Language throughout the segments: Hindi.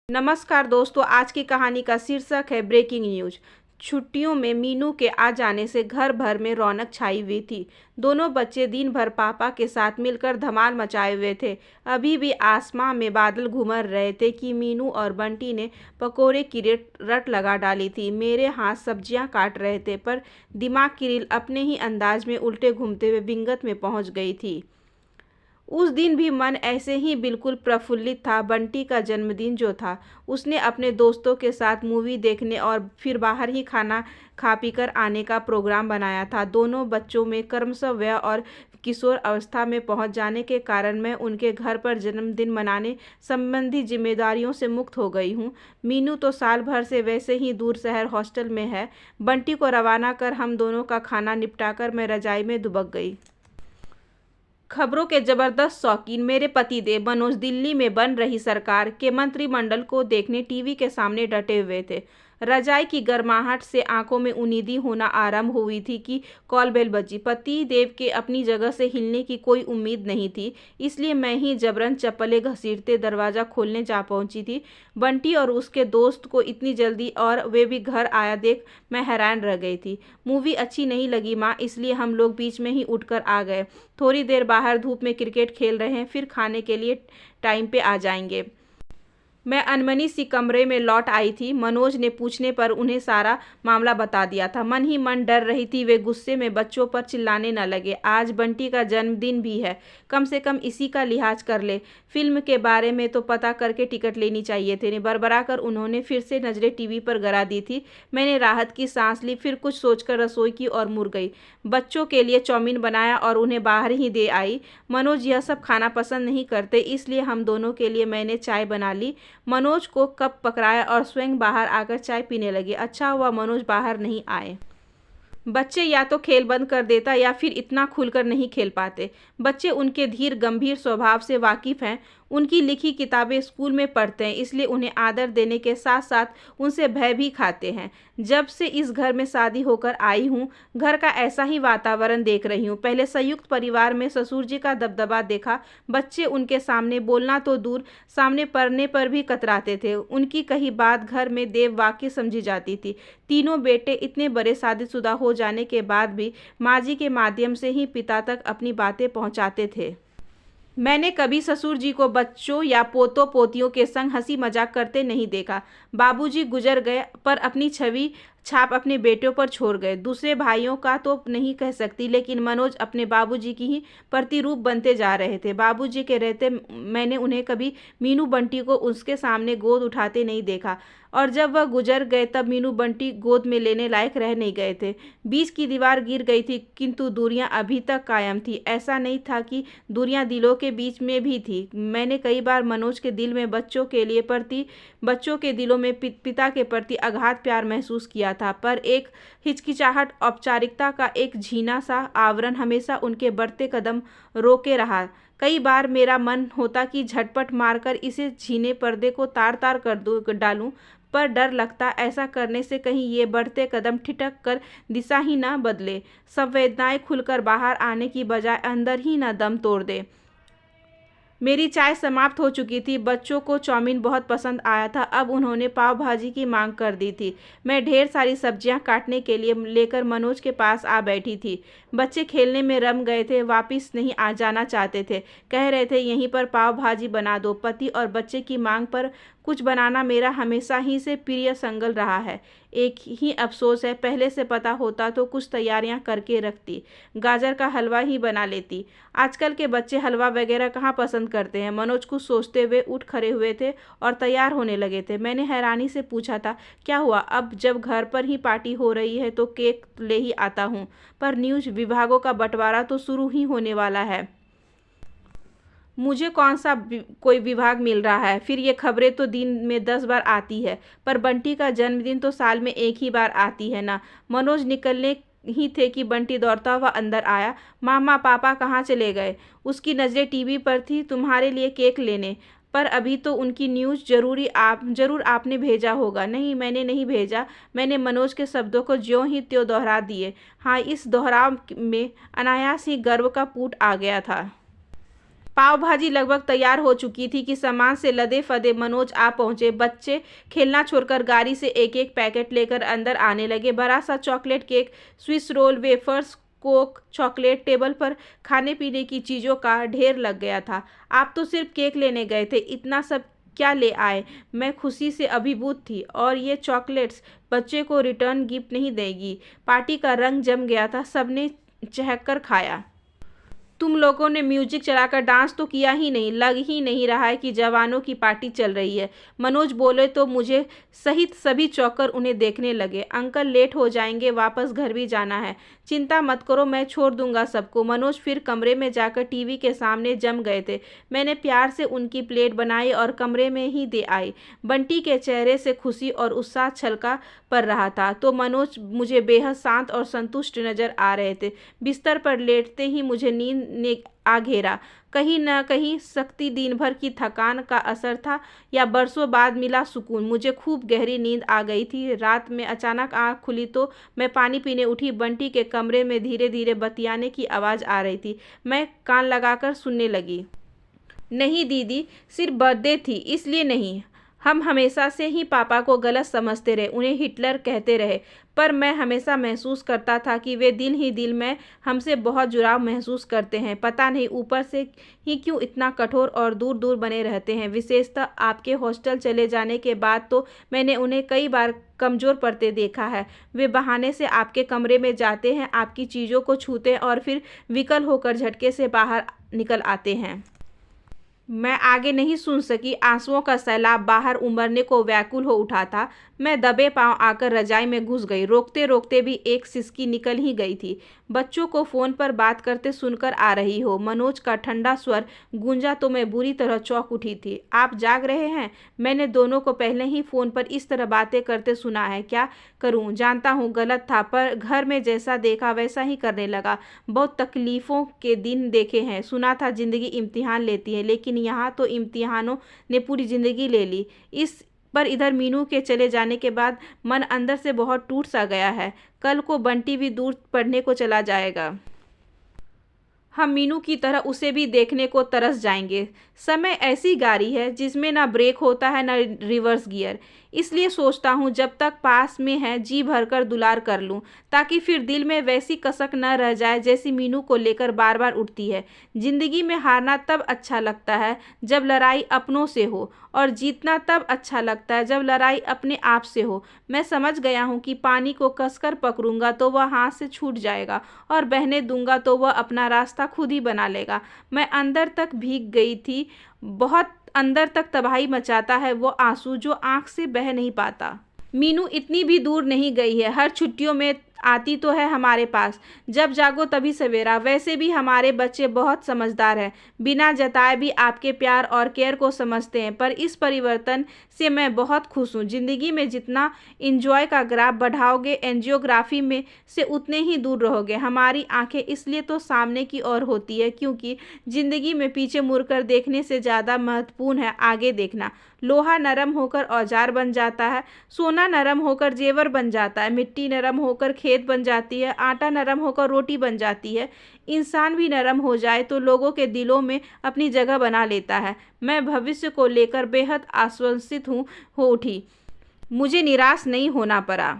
नमस्कार दोस्तों, आज की कहानी का शीर्षक है ब्रेकिंग न्यूज। छुट्टियों में मीनू के आ जाने से घर भर में रौनक छाई हुई थी। दोनों बच्चे दिन भर पापा के साथ मिलकर धमाल मचाए हुए थे। अभी भी आसमां में बादल घूमर रहे थे कि मीनू और बंटी ने पकोड़े की रट लगा डाली थी। मेरे हाथ सब्जियां काट रहे थे, पर दिमाग की रील अपने ही अंदाज में उल्टे घूमते हुए विंगत में पहुंच गई थी। उस दिन भी मन ऐसे ही बिल्कुल प्रफुल्लित था। बंटी का जन्मदिन जो था, उसने अपने दोस्तों के साथ मूवी देखने और फिर बाहर ही खाना खा पीकर आने का प्रोग्राम बनाया था। दोनों बच्चों में क्रमशः वयः और किशोर अवस्था में पहुंच जाने के कारण मैं उनके घर पर जन्मदिन मनाने संबंधी जिम्मेदारियों से मुक्त हो गई हूँ। मीनू तो साल भर से वैसे ही दूर शहर हॉस्टल में है। बंटी को रवाना कर हम दोनों का खाना निपटाकर मैं रजाई में दुबक गई। खबरों के जबरदस्त शौकीन मेरे पतिदेव मनोज दिल्ली में बन रही सरकार के मंत्रिमंडल को देखने टीवी के सामने डटे हुए थे। रजाई की गर्माहट से आंखों में उनीदी होना आरंभ हुई थी कि कॉल बेल बजी। पतिदेव के अपनी जगह से हिलने की कोई उम्मीद नहीं थी, इसलिए मैं ही जबरन चप्पलें घसीटते दरवाज़ा खोलने जा पहुंची थी। बंटी और उसके दोस्त को इतनी जल्दी और वे भी घर आया देख मैं हैरान रह गई थी। मूवी अच्छी नहीं लगी माँ, इसलिए हम लोग बीच में ही उठकर आ गए। थोड़ी देर बाहर धूप में क्रिकेट खेल रहे हैं, फिर खाने के लिए टाइम पे आ जाएंगे। मैं अनमनी सी कमरे में लौट आई थी। मनोज ने पूछने पर उन्हें सारा मामला बता दिया था। मन ही मन डर रही थी वे गुस्से में बच्चों पर चिल्लाने न लगे। आज बंटी का जन्मदिन भी है, कम से कम इसी का लिहाज कर ले। फिल्म के बारे में तो पता करके टिकट लेनी चाहिए थे। बरबरा कर उन्होंने फिर से नजरें टीवी पर गड़ा दी थी। मैंने राहत की सांस ली, फिर कुछ सोचकर रसोई की ओर मुड़ गई। बच्चों के लिए चाउमीन बनाया और उन्हें बाहर ही दे आई। मनोज यह सब खाना पसंद नहीं करते, इसलिए हम दोनों के लिए मैंने चाय बना ली। मनोज को कप पकड़ाया और स्वयं बाहर आकर चाय पीने लगे। अच्छा हुआ मनोज बाहर नहीं आए। बच्चे या तो खेल बंद कर देता या फिर इतना खुलकर नहीं खेल पाते। बच्चे उनके धीर गंभीर स्वभाव से वाकिफ हैं। उनकी लिखी किताबें स्कूल में पढ़ते हैं, इसलिए उन्हें आदर देने के साथ साथ उनसे भय भी खाते हैं। जब से इस घर में शादी होकर आई हूँ, घर का ऐसा ही वातावरण देख रही हूँ। पहले संयुक्त परिवार में ससुर जी का दबदबा देखा। बच्चे उनके सामने बोलना तो दूर, सामने पढ़ने पर भी कतराते थे। उनकी कही बात घर में देव वाक्य समझी जाती थी। तीनों बेटे इतने बड़े शादीशुदा हो जाने के बाद भी माँ जी के माध्यम से ही पिता तक अपनी बातें पहुँचाते थे। मैंने कभी ससुर जी को बच्चों या पोतों पोतियों के संग हंसी मजाक करते नहीं देखा। बाबूजी गुजर गए, पर अपनी छवि छाप अपने बेटों पर छोड़ गए। दूसरे भाइयों का तो नहीं कह सकती, लेकिन मनोज अपने बाबूजी की ही प्रतिरूप बनते जा रहे थे। बाबूजी के रहते मैंने उन्हें कभी मीनू बंटी को उसके सामने गोद उठाते नहीं देखा, और जब वह गुजर गए तब मीनू बंटी गोद में लेने लायक रह नहीं गए थे। बीच की दीवार गिर गई थी, किंतु दूरियां अभी तक कायम थी। ऐसा नहीं था कि दूरियां दिलों के बीच में भी थी। मैंने कई बार मनोज के दिल में बच्चों के दिलों में पिता के प्रति अगाध प्यार महसूस किया था, पर एक हिचकिचाहट, औपचारिकता का एक झीना सा आवरण हमेशा उनके बढ़ते कदम रोके रहा। कई बार मेरा मन होता कि झटपट मारकर इसे झीने पर्दे को तार तार कर डालूं, पर डर लगता ऐसा करने से कहीं ये बढ़ते कदम ठिठक कर दिशा ही ना बदले, संवेदनाएं खुलकर बाहर आने की बजाय अंदर ही ना दम तोड़ दे। मेरी चाय समाप्त हो चुकी थी। बच्चों को चाउमीन बहुत पसंद आया था। अब उन्होंने पाव भाजी की मांग कर दी थी। मैं ढेर सारी सब्जियां काटने के लिए लेकर मनोज के पास आ बैठी थी। बच्चे खेलने में रम गए थे, वापस नहीं आ जाना चाहते थे। कह रहे थे यहीं पर पाव भाजी बना दो। पति और बच्चे की मांग पर कुछ बनाना मेरा हमेशा ही से प्रिय संगल रहा है। एक ही अफसोस है, पहले से पता होता तो कुछ तैयारियां करके रखती। गाजर का हलवा ही बना लेती। आजकल के बच्चे हलवा वगैरह कहाँ पसंद करते हैं। मनोज कुछ सोचते हुए उठ खड़े हुए थे और तैयार होने लगे थे। मैंने हैरानी से पूछा था, क्या हुआ? अब जब घर पर ही पार्टी हो रही है तो केक ले ही आता हूँ, पर न्यूज विभागों का बंटवारा तो शुरू ही होने वाला है। मुझे कौन सा कोई विभाग मिल रहा है? फिर ये खबरें तो दिन में 10 बार आती है, पर बंटी का जन्मदिन तो साल में एक ही बार आती है ना। मनोज निकलने ही थे कि बंटी दौड़ता हुआ अंदर आया। मामा पापा कहाँ चले गए? उसकी नज़रें टीवी पर थी। तुम्हारे लिए केक लेने। पर अभी तो उनकी न्यूज़ जरूर आपने भेजा होगा। नहीं, मैंने नहीं भेजा। मैंने मनोज के शब्दों को ज्यों ही त्यों दोहरा दिए। हाँ, इस दोहराव में अनायास ही गर्व का पूट आ गया था। पाव भाजी लगभग तैयार हो चुकी थी कि सामान से लदे फदे मनोज आ पहुंचे। बच्चे खेलना छोड़कर गाड़ी से एक एक पैकेट लेकर अंदर आने लगे। बड़ा सा chocolate cake, Swiss roll, wafers, Coke, chocolate, table पर खाने पीने की चीज़ों का ढेर लग गया था। आप तो सिर्फ केक लेने गए थे, इतना सब क्या ले आए? मैं खुशी से अभिभूत थी। और ये चॉकलेट्स बच्चे को रिटर्न गिफ्ट नहीं देगी। पार्टी का रंग जम गया था, सबने चहक कर खाया। तुम लोगों ने म्यूजिक चलाकर डांस तो किया ही नहीं, लग ही नहीं रहा है कि जवानों की पार्टी चल रही है। मनोज बोले तो मुझे सहित सभी चौंकर उन्हें देखने लगे। अंकल लेट हो जाएंगे, वापस घर भी जाना है। चिंता मत करो, मैं छोड़ दूंगा सबको। मनोज फिर कमरे में जाकर टीवी के सामने जम गए थे। मैंने प्यार से उनकी प्लेट बनाई और कमरे में ही दे आई। बंटी के चेहरे से खुशी और उत्साह छलका पड़ रहा था, तो मनोज मुझे बेहद शांत और संतुष्ट नजर आ रहे थे। बिस्तर पर लेटते ही मुझे नींद ने आ घेरा। कहीं न कहीं शक्ति दिन भर की थकान का असर था या बरसों बाद मिला सुकून। मुझे खूब गहरी नींद आ गई थी। रात में अचानक आंख खुली तो मैं पानी पीने उठी। बंटी के कमरे में धीरे धीरे बतियाने की आवाज़ आ रही थी। मैं कान लगाकर सुनने लगी। नहीं दीदी, सिर्फ बर्थडे थी इसलिए नहीं। हम हमेशा से ही पापा को गलत समझते रहे, उन्हें हिटलर कहते रहे, पर मैं हमेशा महसूस करता था कि वे दिल ही दिल में हमसे बहुत जुड़ाव महसूस करते हैं। पता नहीं ऊपर से ही क्यों इतना कठोर और दूर दूर बने रहते हैं। विशेषतः आपके हॉस्टल चले जाने के बाद तो मैंने उन्हें कई बार कमज़ोर पड़ते देखा है। वे बहाने से आपके कमरे में जाते हैं, आपकी चीज़ों को छूते हैं और फिर विकल होकर झटके से बाहर निकल आते हैं। मैं आगे नहीं सुन सकी। आंसुओं का सैलाब बाहर उमड़ने को व्याकुल हो उठा था। मैं दबे पांव आकर रजाई में घुस गई। रोकते रोकते भी एक सिसकी निकल ही गई थी। बच्चों को फ़ोन पर बात करते सुनकर आ रही हो? मनोज का ठंडा स्वर गूंजा तो मैं बुरी तरह चौंक उठी थी। आप जाग रहे हैं? मैंने दोनों को पहले ही फ़ोन पर इस तरह बातें करते सुना है। क्या करूं? जानता हूं गलत था, पर घर में जैसा देखा वैसा ही करने लगा। बहुत तकलीफ़ों के दिन देखे हैं। सुना था ज़िंदगी इम्तिहान लेती है, लेकिन यहाँ तो इम्तिहानों ने पूरी ज़िंदगी ले ली। इस पर इधर मीनू के चले जाने के बाद मन अंदर से बहुत टूट सा गया है। कल को बंटी भी दूर पढ़ने को चला जाएगा। हम मीनू की तरह उसे भी देखने को तरस जाएंगे। समय ऐसी गाड़ी है जिसमें ना ब्रेक होता है ना रिवर्स गियर। इसलिए सोचता हूँ जब तक पास में है जी भरकर दुलार कर लूँ, ताकि फिर दिल में वैसी कसक न रह जाए जैसी मीनू को लेकर बार बार उठती है। जिंदगी में हारना तब अच्छा लगता है जब लड़ाई अपनों से हो, और जीतना तब अच्छा लगता है जब लड़ाई अपने आप से हो। मैं समझ गया हूँ कि पानी को कसकर पकड़ूंगा तो वह हाथ से छूट जाएगा, और बहने दूंगा तो वह अपना रास्ता खुद ही बना लेगा। मैं अंदर तक भीग गई थी। बहुत अंदर तक तबाही मचाता है वो आंसू जो आंख से बह नहीं पाता। मीनू इतनी भी दूर नहीं गई है। हर छुट्टियों में आती तो है हमारे पास। जब जागो तभी सवेरा। वैसे भी हमारे बच्चे बहुत समझदार हैं, बिना जताए भी आपके प्यार और केयर को समझते हैं। पर इस परिवर्तन से मैं बहुत खुश हूँ। ज़िंदगी में जितना इंजॉय का ग्राफ बढ़ाओगे, एंजियोग्राफी में से उतने ही दूर रहोगे। हमारी आंखें इसलिए तो सामने की ओर होती है क्योंकि ज़िंदगी में पीछे मुड़कर देखने से ज़्यादा महत्वपूर्ण है आगे देखना। लोहा नरम होकर औजार बन जाता है, सोना नरम होकर जेवर बन जाता है, मिट्टी नरम होकर खेत बन जाती है, आटा नरम होकर रोटी बन जाती है। इंसान भी नरम हो जाए तो लोगों के दिलों में अपनी जगह बना लेता है। मैं भविष्य को लेकर बेहद आश्वसित हो उठी। मुझे निराश नहीं होना पड़ा।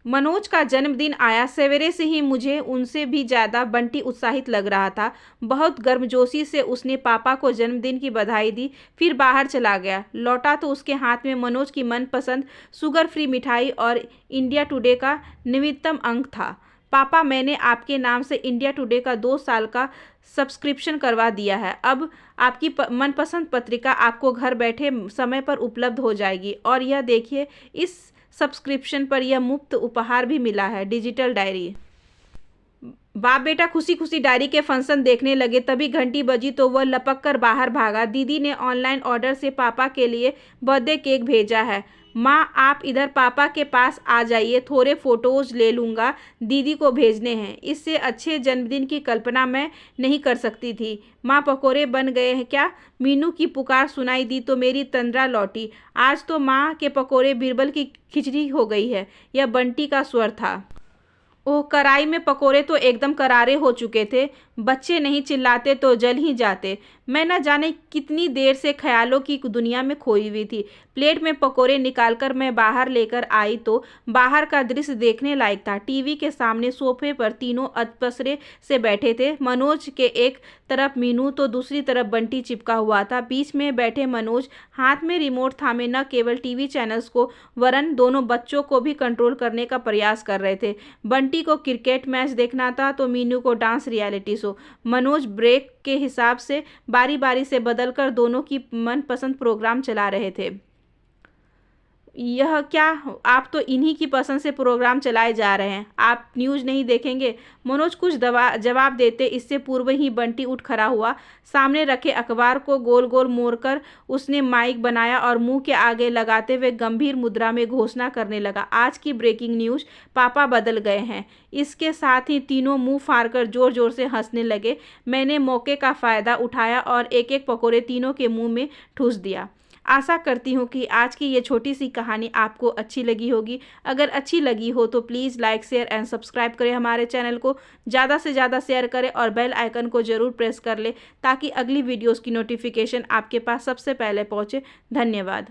मनोज का जन्मदिन आया। सवेरे से ही मुझे उनसे भी ज़्यादा बंटी उत्साहित लग रहा था। बहुत गर्मजोशी से उसने पापा को जन्मदिन की बधाई दी, फिर बाहर चला गया। लौटा तो उसके हाथ में मनोज की मनपसंद शुगर फ्री मिठाई और इंडिया टुडे का नवीनतम अंक था। पापा, मैंने आपके नाम से इंडिया टुडे का 2 साल का सब्सक्रिप्शन करवा दिया है। अब आपकी मनपसंद पत्रिका आपको घर बैठे समय पर उपलब्ध हो जाएगी। और यह देखिए, इस सब्सक्रिप्शन पर यह मुफ्त उपहार भी मिला है, डिजिटल डायरी। बाप बेटा खुशी खुशी डायरी के फंक्शन देखने लगे। तभी घंटी बजी तो वह लपक कर बाहर भागा। दीदी ने ऑनलाइन ऑर्डर से पापा के लिए बर्थडे केक भेजा है। माँ, आप इधर पापा के पास आ जाइए, थोड़े फोटोज ले लूँगा, दीदी को भेजने हैं। इससे अच्छे जन्मदिन की कल्पना मैं नहीं कर सकती थी। माँ, पकोड़े बन गए हैं क्या? मीनू की पुकार सुनाई दी तो मेरी तंद्रा लौटी। आज तो माँ के पकोड़े बीरबल की खिचड़ी हो गई है। यह बंटी का स्वर था। ओह! कढ़ाई में पकोड़े तो एकदम करारे हो चुके थे। बच्चे नहीं चिल्लाते तो जल ही जाते। मैं न जाने कितनी देर से ख़्यालों की दुनिया में खोई हुई थी। प्लेट में पकोड़े निकालकर मैं बाहर लेकर आई तो बाहर का दृश्य देखने लायक था। टीवी के सामने सोफ़े पर तीनों अधपसरे से बैठे थे। मनोज के एक तरफ मीनू तो दूसरी तरफ बंटी चिपका हुआ था। बीच में बैठे मनोज हाथ में रिमोट थामे न केवल टीवी चैनल्स को वरन दोनों बच्चों को भी कंट्रोल करने का प्रयास कर रहे थे। बंटी को क्रिकेट मैच देखना था तो मीनू को dance reality show. Manoj break के हिसाब से बारी-बारी से बदलकर दोनों की मनपसंद प्रोग्राम चला रहे थे। यह क्या? आप तो इन्हीं की पसंद से प्रोग्राम चलाए जा रहे हैं। आप न्यूज़ नहीं देखेंगे? मनोज कुछ जवाब देते इससे पूर्व ही बंटी उठ खड़ा हुआ। सामने रखे अखबार को गोल-गोल मोड़कर उसने माइक बनाया और मुंह के आगे लगाते हुए गंभीर मुद्रा में घोषणा करने लगा, आज की ब्रेकिंग न्यूज़, पापा बदल गए हैं। इसके साथ ही तीनों मुंह फाड़कर जोर-जोर से हंसने लगे। मैंने मौके का फ़ायदा उठाया और एक-एक पकोड़े तीनों के मुंह में ठूस दिया। आशा करती हूँ कि आज की ये छोटी सी कहानी आपको अच्छी लगी होगी। अगर अच्छी लगी हो तो please like, share and subscribe करें हमारे चैनल को। ज़्यादा से ज़्यादा शेयर करें और बेल आइकन को ज़रूर प्रेस कर लें ताकि अगली वीडियोज़ की नोटिफिकेशन आपके पास सबसे पहले पहुँचे। धन्यवाद।